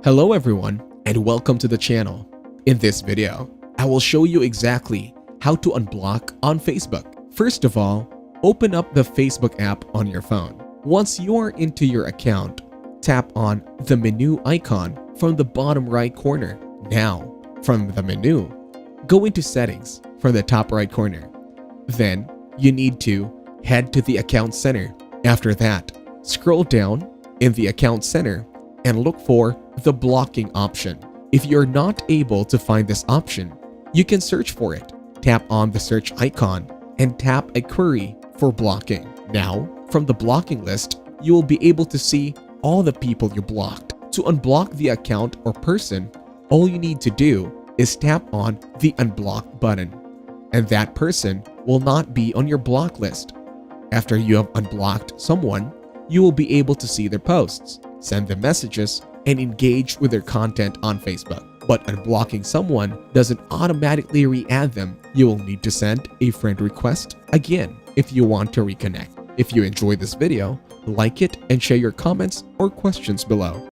Hello everyone and welcome to the channel. In this video, I will show you exactly how to unblock on Facebook. First of all, open up the Facebook app on your phone. Once you are into your account, tap on the menu icon from the bottom right corner. Now, from the menu, go into Settings from the top right corner. Then, you need to head to the Account Center. After that, scroll down in the Account Center and look for the blocking option. If you're not able to find this option, you can search for it. Tap on the search icon and tap a query for blocking. Now, from the blocking list, you will be able to see all the people you blocked. To unblock the account or person, all you need to do is tap on the unblock button, and that person will not be on your block list. After you have unblocked someone, you will be able to see their posts, send them messages, and engage with their content on Facebook. But unblocking someone doesn't automatically re-add them. You will need to send a friend request again if you want to reconnect. If you enjoyed this video, like it and share your comments or questions below.